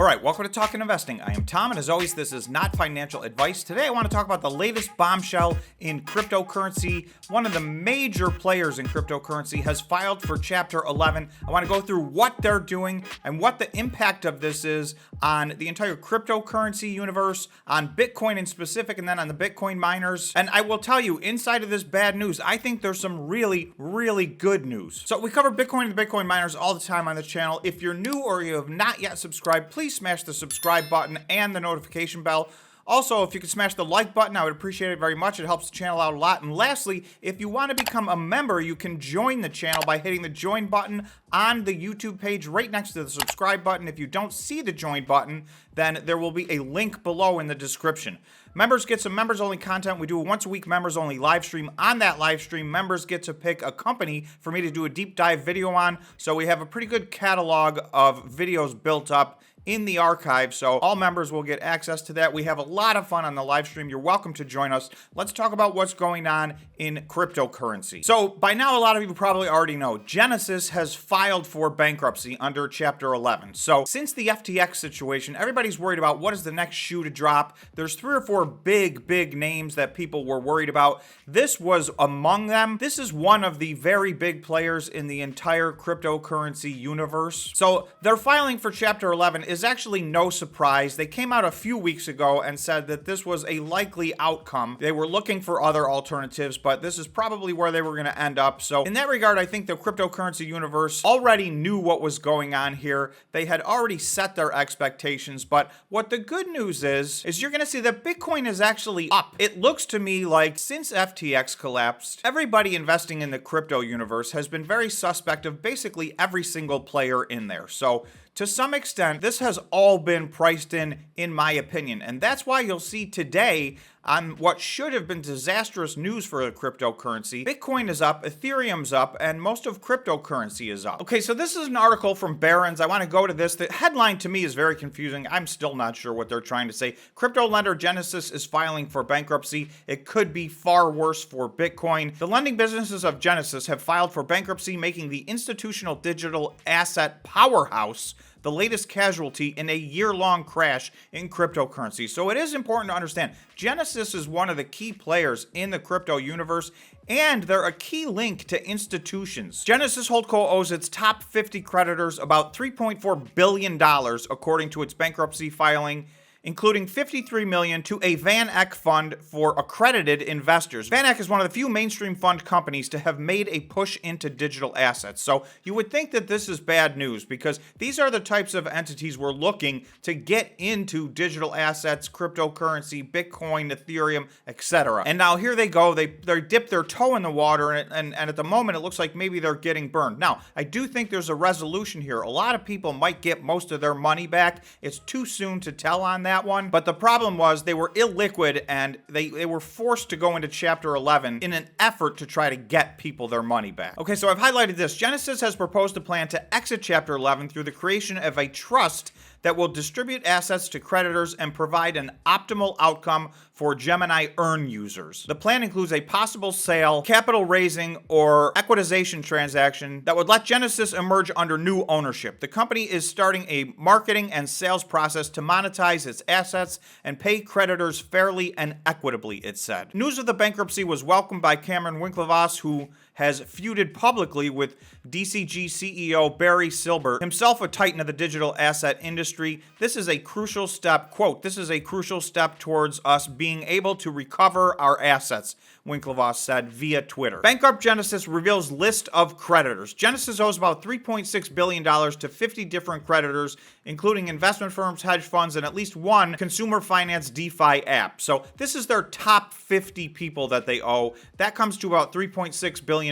right, welcome to Talking Investing. I am Tom, and as always, this is not financial advice. Today, I want to talk about the latest bombshell in cryptocurrency. One of the major players in cryptocurrency has filed for Chapter 11. I want to go through what they're doing and what the impact of this is on the entire cryptocurrency universe, on Bitcoin in specific, and then on the Bitcoin miners. And I will tell you, inside of this bad news, I think there's some really, really good news. So we cover Bitcoin and the Bitcoin miners all the time on this channel. If you're new or you have not yet subscribed, please smash the subscribe button and the notification bell. Also, if you could smash the like button, I would appreciate it very much. It helps the channel out a lot. And lastly, if you want to become a member, you can join the channel by hitting the join button on the YouTube page right next to the subscribe button. If you don't see the join button, then there will be a link below in the description. Members get some members-only content. We do a once-a-week members-only live stream. On that live stream, members get to pick a company for me to do a deep dive video on. So we have a pretty good catalog of videos built up in the archive, so all members will get access to that. We have a lot of fun on the live stream. You're welcome to join us. Let's talk about what's going on in cryptocurrency. So by now, a lot of you probably already know, Genesis has filed for bankruptcy under Chapter 11. So since the FTX situation, everybody's worried about what is the next shoe to drop. There's 3 or 4 big names that people were worried about. This was among them. This is one of the very big players in the entire cryptocurrency universe. So they're filing for Chapter 11 is actually no surprise. They came out a few weeks ago and said that this was a likely outcome. They were looking for other alternatives, but this is probably where they were going to end up. So in that regard, I think the cryptocurrency universe already knew what was going on here. They had already set their expectations, but what the good news is you're going to see that Bitcoin is actually up. It looks to me like since FTX collapsed, everybody investing in the crypto universe has been very suspect of basically every single player in there. So to some extent, this has all been priced in my opinion. And that's why you'll see today on what should have been disastrous news for a cryptocurrency, Bitcoin is up, Ethereum's up, and most of cryptocurrency is up. Okay, so this is an article from Barron's. I want to go to this. The headline to me is very confusing. I'm still not sure what they're trying to say. Crypto lender Genesis is filing for bankruptcy. It could be far worse for Bitcoin. The lending businesses of Genesis have filed for bankruptcy, making the institutional digital asset powerhouse the latest casualty in a year-long crash in cryptocurrency. So it is important to understand, Genesis is one of the key players in the crypto universe, and they're a key link to institutions. Genesis Holdco owes its top 50 creditors about $3.4 billion, according to its bankruptcy filing, including $53 million to a Van Eck fund for accredited investors. Van Eck is one of the few mainstream fund companies to have made a push into digital assets. So you would think that this is bad news because these are the types of entities we're looking to get into digital assets, cryptocurrency, Bitcoin, Ethereum, etc. And now here they go. They dip their toe in the water, and at the moment it looks like maybe they're getting burned. Now, I do think there's a resolution here. A lot of people might get most of their money back. It's too soon to tell on that one, but the problem was they were illiquid and they were forced to go into Chapter 11 in an effort to try to get people their money back. Okay, so I've highlighted this. Genesis has proposed a plan to exit Chapter 11 through the creation of a trust that will distribute assets to creditors and provide an optimal outcome for Gemini Earn users. The plan includes a possible sale, capital raising, or equitization transaction that would let Genesis emerge under new ownership. The company is starting a marketing and sales process to monetize its assets and pay creditors fairly and equitably, it said. News of the bankruptcy was welcomed by Cameron Winklevoss, who has feuded publicly with DCG CEO Barry Silbert, himself a titan of the digital asset industry. This is a crucial step, quote, "This is a crucial step towards us being able to recover our assets," Winklevoss said via Twitter. Bankrupt Genesis reveals list of creditors. Genesis owes about $3.6 billion to 50 different creditors, including investment firms, hedge funds, and at least one consumer finance DeFi app. So this is their top 50 people that they owe. That comes to about $3.6 billion.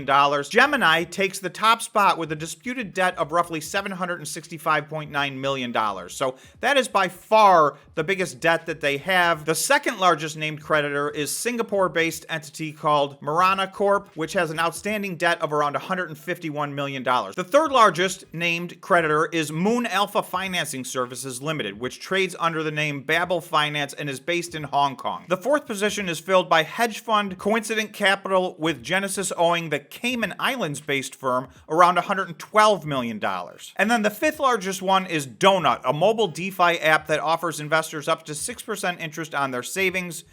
Gemini takes the top spot with a disputed debt of roughly $765.9 million. So that is by far the biggest debt that they have. The second largest named creditor is Singapore-based entity called Marana Corp, which has an outstanding debt of around $151 million. The third largest named creditor is Moon Alpha Financing Services Limited, which trades under the name Babel Finance and is based in Hong Kong. The fourth position is filled by hedge fund Coincident Capital, with Genesis owing the Cayman Islands-based firm, around $112 million. And then the fifth largest one is Donut, a mobile DeFi app that offers investors up to 6% interest on their savings,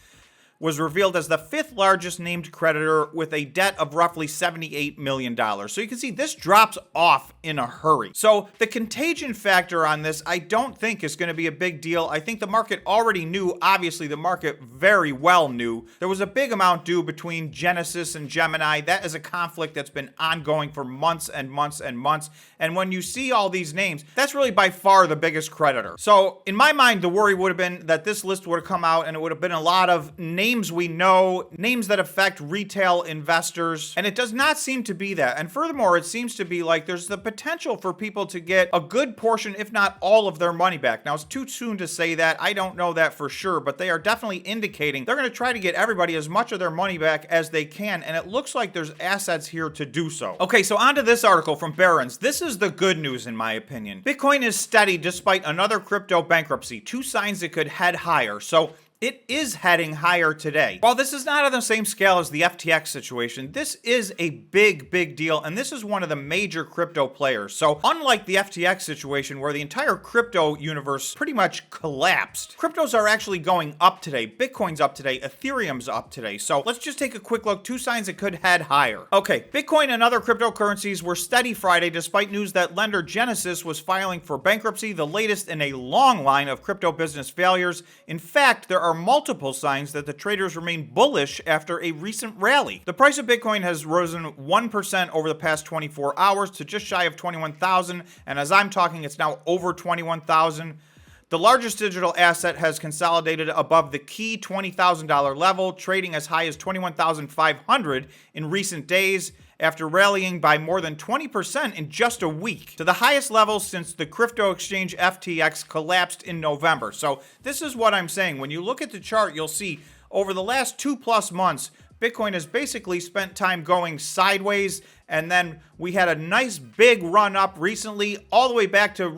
was revealed as the fifth largest named creditor with a debt of roughly $78 million. So you can see this drops off in a hurry. So the contagion factor on this, I don't think is going to be a big deal. I think the market already knew, obviously the market very well knew, there was a big amount due between Genesis and Gemini. That is a conflict that's been ongoing for months and months and months. And when you see all these names, that's really by far the biggest creditor. So in my mind, the worry would have been that this list would have come out and it would have been a lot of names we know, names that affect retail investors, and it does not seem to be that. And furthermore, it seems to be like there's the potential for people to get a good portion, if not all of their money back. Now, it's too soon to say that. I don't know that for sure, but they are definitely indicating they're going to try to get everybody as much of their money back as they can, and it looks like there's assets here to do so. Okay, so on to this article from Barron's. This is the good news in my opinion. Bitcoin is steady despite another crypto bankruptcy. Two signs it could head higher. So it is heading higher today. While this is not on the same scale as the FTX situation, this is a big deal, and this is one of the major crypto players. So unlike the FTX situation where the entire crypto universe pretty much collapsed, cryptos are actually going up today. Bitcoin's up today, Ethereum's up today. So let's just take a quick look. Two signs it could head higher. Okay, Bitcoin and other cryptocurrencies were steady Friday despite news that lender Genesis was filing for bankruptcy, the latest in a long line of crypto business failures. In fact, there are multiple signs that the traders remain bullish after a recent rally. The price of Bitcoin has risen 1% over the past 24 hours to just shy of 21,000, and as I'm talking, it's now over 21,000. The largest digital asset has consolidated above the key $20,000 level, trading as high as 21,500 in recent days, after rallying by more than 20% in just a week, to the highest level since the crypto exchange FTX collapsed in November. So this is what I'm saying. When you look at the chart, you'll see over the last 2+ months, Bitcoin has basically spent time going sideways, and then we had a nice big run up recently, all the way back to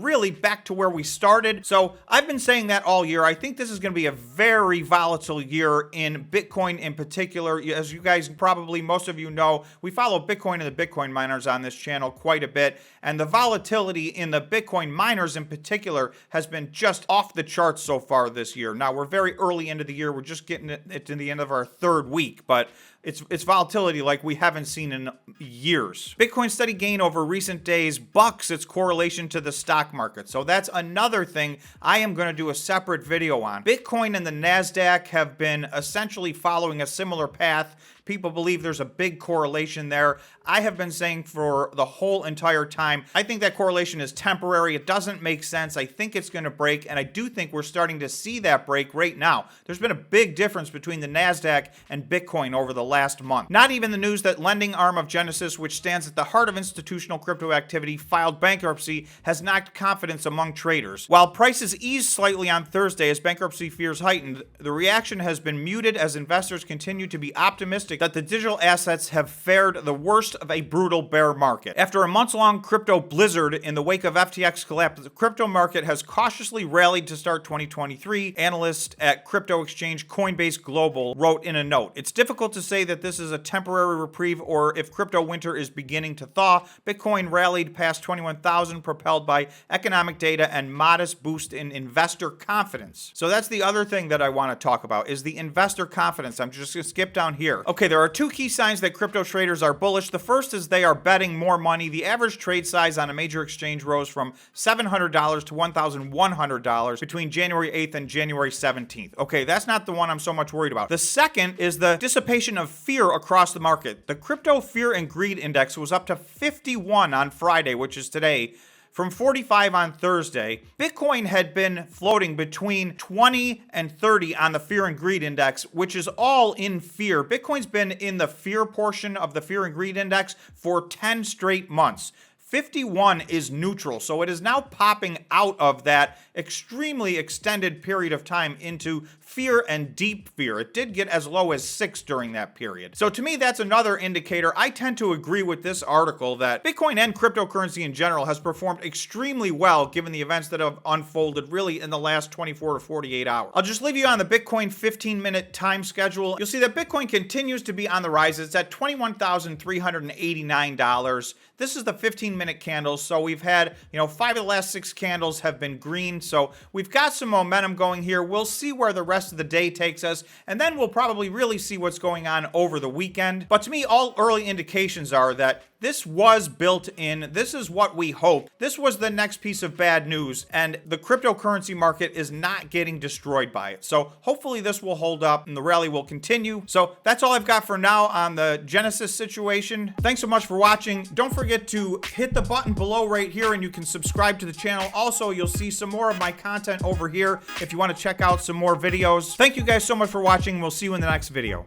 where we started. So I've been saying that all year. I think this is going to be a very volatile year in Bitcoin in particular. As you guys probably, most of you know, we follow Bitcoin and the Bitcoin miners on this channel quite a bit, and the volatility in the Bitcoin miners in particular has been just off the charts so far this year. Now, we're very early into the year. We're just getting it to the end of our third week, but it's volatility like we haven't seen in years. Bitcoin's steady gain over recent days bucks its correlation to the stock market. So that's another thing I am going to do a separate video on. Bitcoin and the NASDAQ have been essentially following a similar path. People believe there's a big correlation there. I have been saying for the whole entire time, I think that correlation is temporary. It doesn't make sense. I think it's going to break, and I do think we're starting to see that break right now. There's been a big difference between the NASDAQ and Bitcoin over the last month. Not even the news that lending arm of Genesis, which stands at the heart of institutional crypto activity, filed bankruptcy, has knocked confidence among traders. While prices eased slightly on Thursday as bankruptcy fears heightened, the reaction has been muted as investors continue to be optimistic that the digital assets have fared the worst of a brutal bear market. After a months-long crypto blizzard in the wake of FTX collapse, the crypto market has cautiously rallied to start 2023, analyst at crypto exchange Coinbase Global wrote in a note. It's difficult to say that this is a temporary reprieve or if crypto winter is beginning to thaw. Bitcoin rallied past 21,000, propelled by economic data and modest boost in investor confidence. So that's the other thing that I want to talk about is the investor confidence. I'm just going to skip down here. Okay, there are two key signs that crypto traders are bullish. The first is they are betting more money. The average trade size on a major exchange rose from $700 to $1,100 between January 8th and January 17th. Okay, that's not the one I'm so much worried about. The second is the dissipation of fear across the market. The crypto fear and greed index was up to 51 on Friday, which is today, from 45 on Thursday. Bitcoin had been floating between 20 and 30 on the fear and greed index, which is all in fear. Bitcoin's been in the fear portion of the fear and greed index for 10 straight months. 51 is neutral. So it is now popping out of that extremely extended period of time into fear and deep fear. It did get as low as 6 during that period. So to me, that's another indicator. I tend to agree with this article that Bitcoin and cryptocurrency in general has performed extremely well given the events that have unfolded really in the last 24 to 48 hours. I'll just leave you on the Bitcoin 15-minute time schedule. You'll see that Bitcoin continues to be on the rise. It's at $21,389. This is the 15-minute candles. So we've had, 5 of the last 6 candles have been green. So we've got some momentum going here. We'll see where the rest of the day takes us, and then we'll probably really see what's going on over the weekend. But to me, all early indications are that this was built in. This is what we hoped. This was the next piece of bad news, and the cryptocurrency market is not getting destroyed by it. So hopefully this will hold up and the rally will continue. So that's all I've got for now on the Genesis situation. Thanks so much for watching. Don't forget to hit the button below right here and you can subscribe to the channel. Also, you'll see some more of my content over here if you want to check out some more videos. Thank you guys so much for watching. We'll see you in the next video.